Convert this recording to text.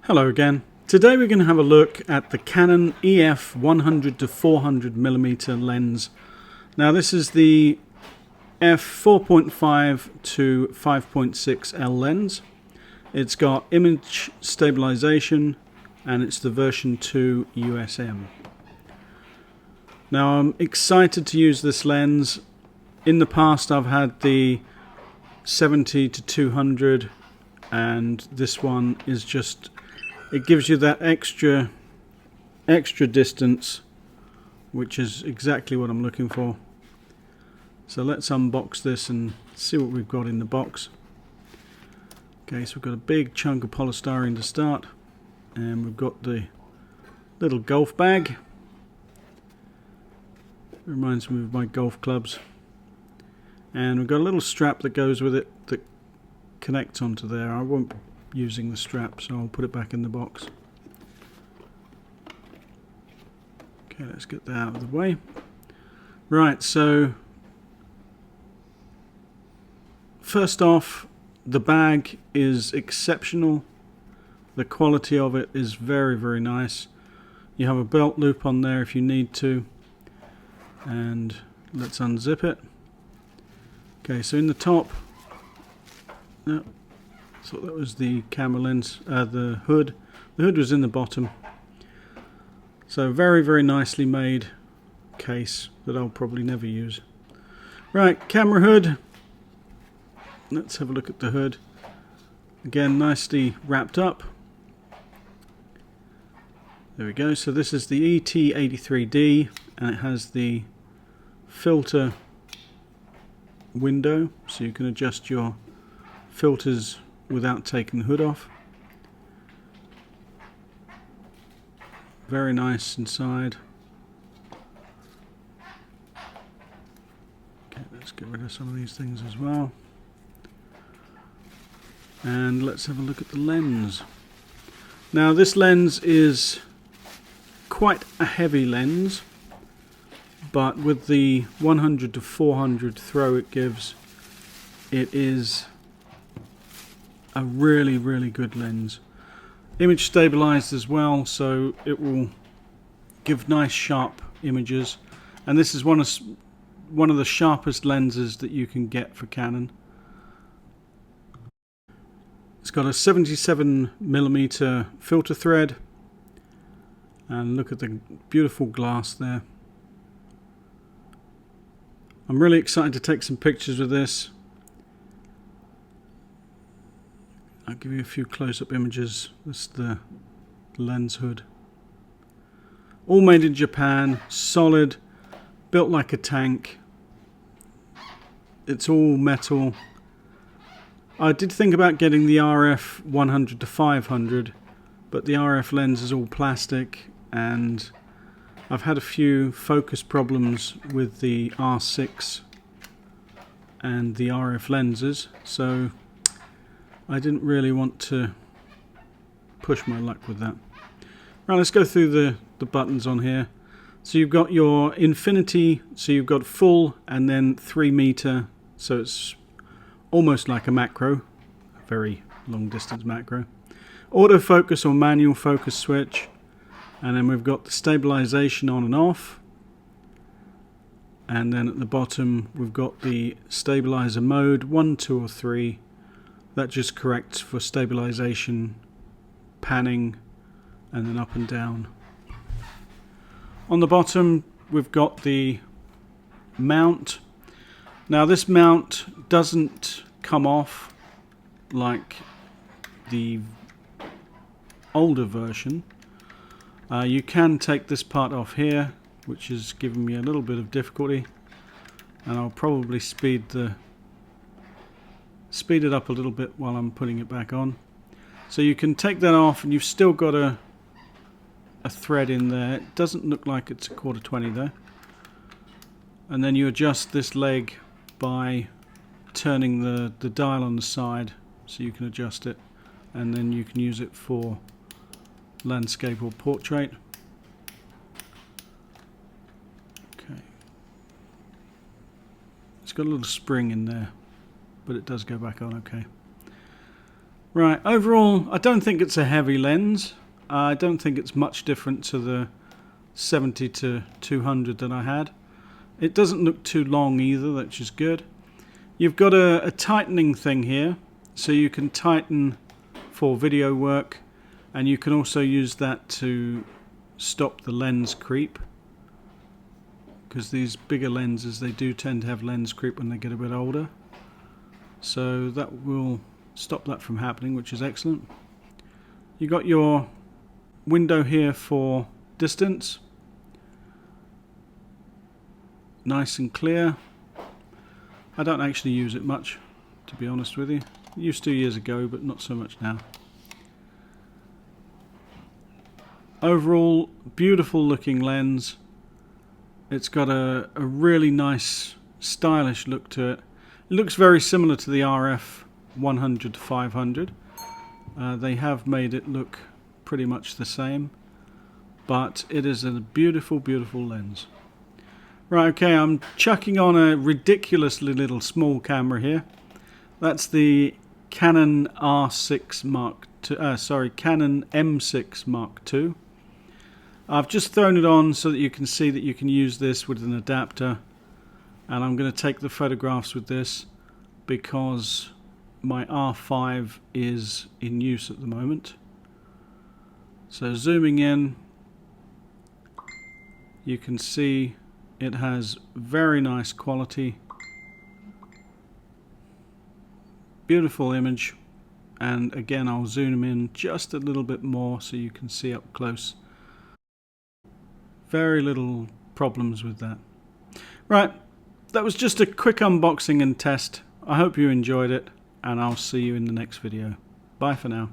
Hello again. Today we're going to have a look at the Canon EF 100 to 400mm lens. Now this is the f4.5-5.6L lens. It's got image stabilization and it's the version 2 USM. Now I'm excited to use this lens. In the past I've had the 70 to 200 and this one is just, it gives you that extra distance, which is exactly what I'm looking for. So let's unbox this and see what we've got in the box. Okay, so we've got a big chunk of polystyrene to start, and we've got the little golf bag. It reminds me of my golf clubs. And we've got a little strap that goes with it that connects onto there. I won't be using the strap, so I'll put it back in the box. Okay, let's get that out of the way. Right, so first off, the bag is exceptional. The quality of it is very, very nice. You have a belt loop on there if you need to. And let's unzip it. Okay, so in the top, no, thought that was the camera lens, the hood. The hood was in the bottom. So very, very nicely made case that I'll probably never use. Right, camera hood. Let's have a look at the hood. Again, nicely wrapped up. There we go. So this is the ET83D and it has the filter window, so you can adjust your filters without taking the hood off. Very nice inside. Okay, let's get rid of some of these things as well. And let's have a look at the lens. Now this lens is quite a heavy lens, but with the 100 to 400 throw it gives, it is a really, really good lens. Image stabilized as well, so it will give nice sharp images, and this is one of the sharpest lenses that you can get for Canon. It's got a 77mm filter thread, and look at the beautiful glass there. I'm really excited to take some pictures with this. I'll give you a few close-up images. This is the lens hood. All made in Japan, solid, built like a tank. It's all metal. I did think about getting the RF 100 to 500, but the RF lens is all plastic, and I've had a few focus problems with the R6 and the RF lenses, so I didn't really want to push my luck with that. Right, let's go through the buttons on here. So you've got your infinity, so you've got full and then 3 meter, so it's almost like a macro, a very long distance macro. Autofocus or manual focus switch, and then we've got the stabilization on and off, and then at the bottom we've got the stabilizer mode 1, 2 or 3. That just corrects for stabilization, panning, and then up and down. On the bottom we've got the mount. Now this mount doesn't come off like the older version. You can take this part off here, which is giving me a little bit of difficulty, and I'll probably speed it up a little bit while I'm putting it back on. So you can take that off and you've still got a thread in there. It doesn't look like it's a 1/4 though. And then you adjust this leg by turning the dial on the side, so you can adjust it, and then you can use it for landscape or portrait. Okay. It's got a little spring in there. but it does go back on okay. Right, overall I don't think it's a heavy lens. I don't think it's much different to the 70 to 200 that I had. It doesn't look too long either, which is good. You've got a tightening thing here, so you can tighten for video work, and you can also use that to stop the lens creep, because these bigger lenses, they do tend to have lens creep when they get a bit older, so that will stop that from happening, which is excellent. You got your window here for distance, nice and clear. I don't actually use it much, to be honest with you. Used to years ago, but not so much now. Overall, beautiful looking lens. It's got a really nice, stylish look to it. It looks very similar to the RF 100-500. They have made it look pretty much the same, but it is a beautiful, beautiful lens. Right, okay, I'm chucking on a ridiculously little small camera here. That's the Canon R6 Mark II, Canon M6 Mark II. I've just thrown it on so that you can see that you can use this with an adapter, and I'm going to take the photographs with this because my R5 is in use at the moment. So zooming in, you can see it has very nice quality, beautiful image, and again I'll zoom in just a little bit more so you can see up close. Very little problems with that. Right, that was just a quick unboxing and test. I hope you enjoyed it, and I'll see you in the next video. Bye for now.